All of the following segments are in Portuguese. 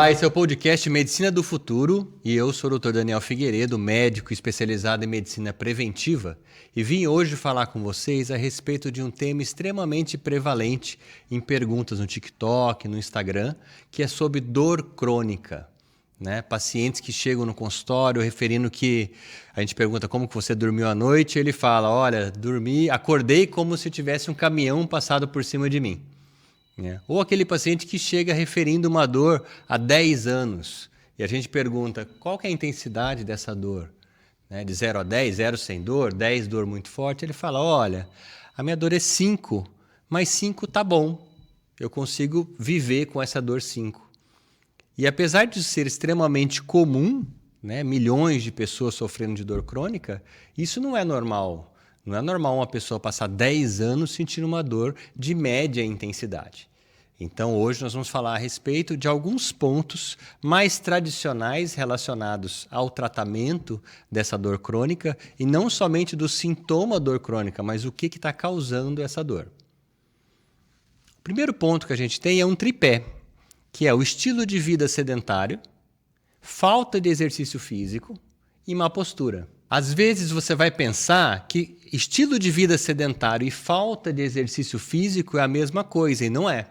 Olá, esse é o podcast Medicina do Futuro e eu sou o Dr. Daniel Figueiredo, médico especializado em medicina preventiva, e vim hoje falar com vocês a respeito de um tema extremamente prevalente em perguntas no TikTok, no Instagram, que é sobre dor crônica. Pacientes que chegam no consultório referindo que a gente pergunta como que você dormiu à noite, e ele fala, olha, acordei como se tivesse um caminhão passado por cima de mim. Ou aquele paciente que chega referindo uma dor há 10 anos e a gente pergunta qual que é a intensidade dessa dor, de 0 a 10, 0 sem dor, 10 dor muito forte, ele fala, olha, a minha dor é 5, mas 5 tá bom, eu consigo viver com essa dor 5. E apesar de ser extremamente comum, milhões de pessoas sofrendo de dor crônica, isso não é normal. Não é normal uma pessoa passar 10 anos sentindo uma dor de média intensidade. Então, hoje nós vamos falar a respeito de alguns pontos mais tradicionais relacionados ao tratamento dessa dor crônica e não somente do sintoma dor crônica, mas o que está causando essa dor. O primeiro ponto que a gente tem é um tripé, que é o estilo de vida sedentário, falta de exercício físico e má postura. Às vezes você vai pensar que estilo de vida sedentário e falta de exercício físico é a mesma coisa, e não é.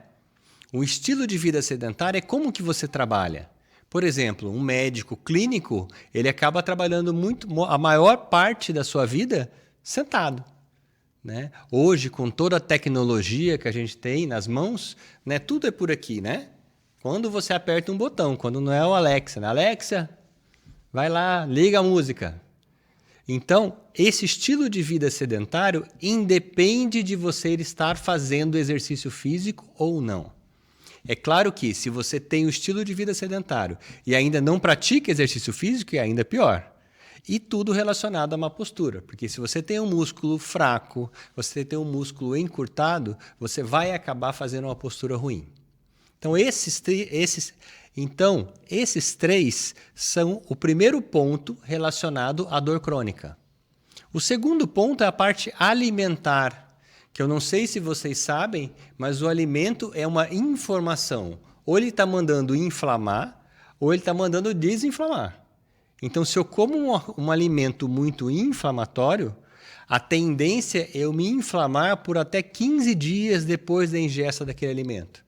O estilo de vida sedentário é como que você trabalha. Por exemplo, um médico clínico, ele acaba trabalhando a maior parte da sua vida sentado. Hoje, com toda a tecnologia que a gente tem nas mãos, tudo é por aqui, Quando você aperta um botão, quando não é o Alexa, Alexa, vai lá, liga a música. Então, esse estilo de vida sedentário independe de você estar fazendo exercício físico ou não. É claro que se você tem o estilo de vida sedentário e ainda não pratica exercício físico, é ainda pior. E tudo relacionado a má postura, porque se você tem um músculo fraco, você tem um músculo encurtado, você vai acabar fazendo uma postura ruim. Então, esses três são o primeiro ponto relacionado à dor crônica. O segundo ponto é a parte alimentar, que eu não sei se vocês sabem, mas o alimento é uma informação. Ou ele está mandando inflamar, ou ele está mandando desinflamar. Então, se eu como um alimento muito inflamatório, a tendência é eu me inflamar por até 15 dias depois da ingesta daquele alimento.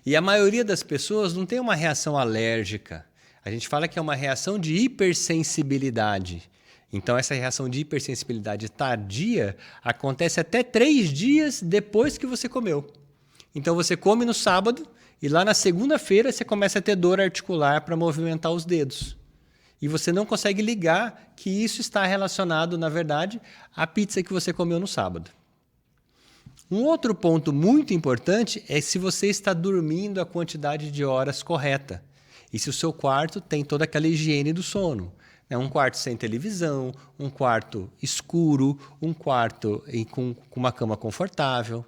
E a maioria das pessoas não tem uma reação alérgica. A gente fala que é uma reação de hipersensibilidade. Então, essa reação de hipersensibilidade tardia acontece até 3 dias depois que você comeu. Então, você come no sábado e lá na segunda-feira você começa a ter dor articular para movimentar os dedos. E você não consegue ligar que isso está relacionado, na verdade, à pizza que você comeu no sábado. Um outro ponto muito importante é se você está dormindo a quantidade de horas correta. E se o seu quarto tem toda aquela higiene do sono. Um quarto sem televisão, um quarto escuro, um quarto com uma cama confortável.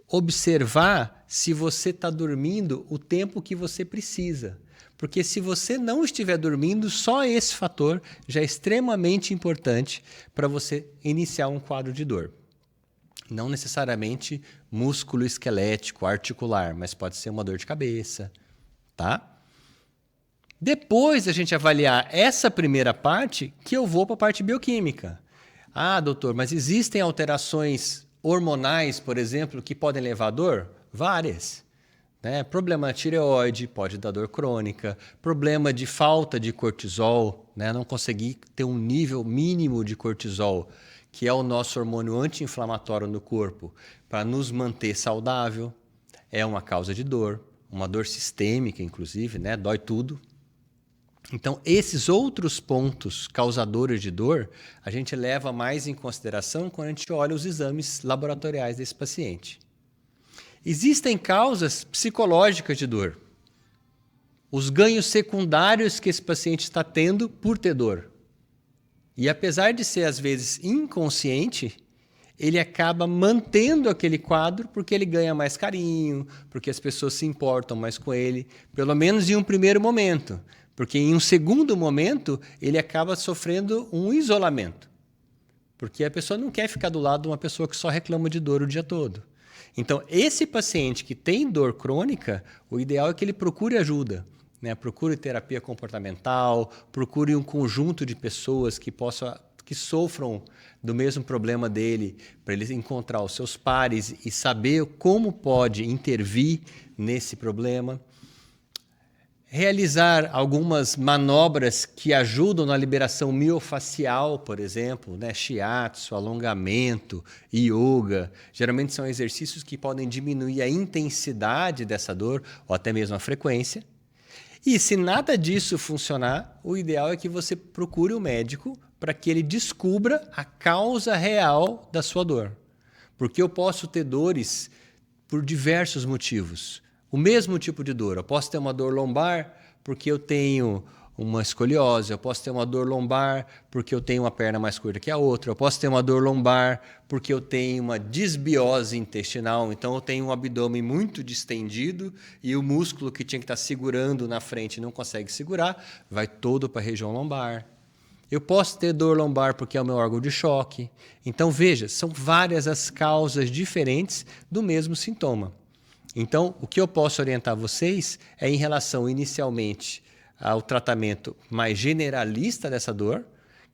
Observar se você está dormindo o tempo que você precisa. Porque se você não estiver dormindo, só esse fator já é extremamente importante para você iniciar um quadro de dor. Não necessariamente músculo esquelético, articular, mas pode ser uma dor de cabeça, tá? Depois da gente avaliar essa primeira parte, que eu vou para a parte bioquímica. Ah, doutor, mas existem alterações hormonais, por exemplo, que podem levar a dor? Várias. Problema na tireoide, pode dar dor crônica. Problema de falta de cortisol, não conseguir ter um nível mínimo de cortisol, que é o nosso hormônio anti-inflamatório no corpo, para nos manter saudável. É uma causa de dor, uma dor sistêmica, inclusive, dói tudo. Então, esses outros pontos causadores de dor, a gente leva mais em consideração quando a gente olha os exames laboratoriais desse paciente. Existem causas psicológicas de dor. Os ganhos secundários que esse paciente está tendo por ter dor. E apesar de ser, às vezes, inconsciente, ele acaba mantendo aquele quadro porque ele ganha mais carinho, porque as pessoas se importam mais com ele, pelo menos em um primeiro momento. Porque em um segundo momento, ele acaba sofrendo um isolamento. Porque a pessoa não quer ficar do lado de uma pessoa que só reclama de dor o dia todo. Então, esse paciente que tem dor crônica, o ideal é que ele procure ajuda, né? Procure terapia comportamental, procure um conjunto de pessoas que sofram do mesmo problema dele, para ele encontrar os seus pares e saber como pode intervir nesse problema. Realizar algumas manobras que ajudam na liberação miofacial, por exemplo, né? Shiatsu, alongamento, yoga. Geralmente são exercícios que podem diminuir a intensidade dessa dor ou até mesmo a frequência. E se nada disso funcionar, o ideal é que você procure um médico para que ele descubra a causa real da sua dor. Porque eu posso ter dores por diversos motivos. O mesmo tipo de dor. Eu posso ter uma dor lombar porque eu tenho uma escoliose. Eu posso ter uma dor lombar porque eu tenho uma perna mais curta que a outra. Eu posso ter uma dor lombar porque eu tenho uma disbiose intestinal. Então eu tenho um abdômen muito distendido e o músculo que tinha que estar segurando na frente não consegue segurar, vai todo para a região lombar. Eu posso ter dor lombar porque é o meu órgão de choque. Então veja, são várias as causas diferentes do mesmo sintoma. Então, o que eu posso orientar vocês é em relação, inicialmente, ao tratamento mais generalista dessa dor,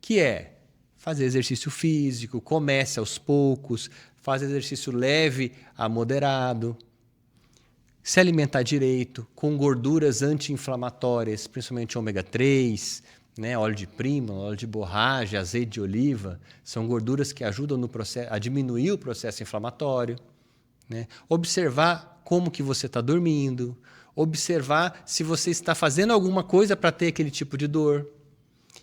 que é fazer exercício físico, comece aos poucos, faz exercício leve a moderado, se alimentar direito, com gorduras anti-inflamatórias, principalmente ômega 3, né, óleo de prima, óleo de borracha, azeite de oliva, são gorduras que ajudam no processo, a diminuir o processo inflamatório. Né? Observar como que você está dormindo, observar se você está fazendo alguma coisa para ter aquele tipo de dor.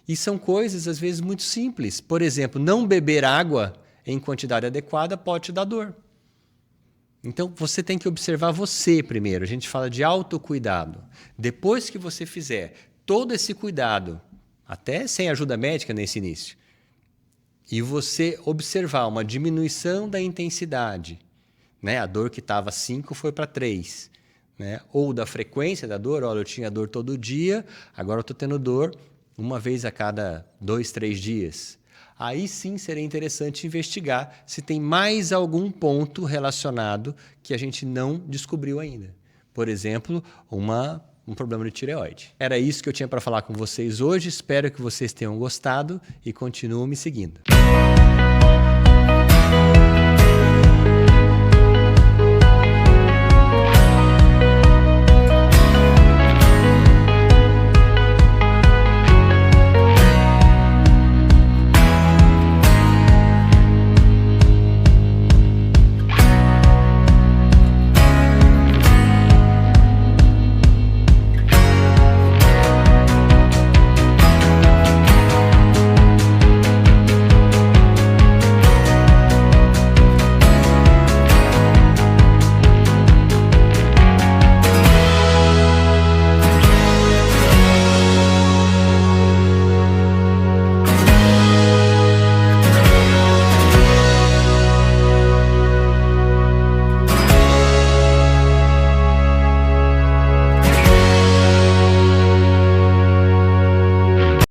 E são coisas, às vezes, muito simples. Por exemplo, não beber água em quantidade adequada pode te dar dor. Então, você tem que observar você primeiro. A gente fala de autocuidado. Depois que você fizer todo esse cuidado, até sem ajuda médica nesse início, e você observar uma diminuição da intensidade, né? A dor que estava 5 foi para 3. Né? Ou da frequência da dor, olha, eu tinha dor todo dia, agora eu estou tendo dor uma vez a cada 2, 3 dias. Aí sim seria interessante investigar se tem mais algum ponto relacionado que a gente não descobriu ainda. Por exemplo, um problema de tireoide. Era isso que eu tinha para falar com vocês hoje. Espero que vocês tenham gostado e continuem me seguindo.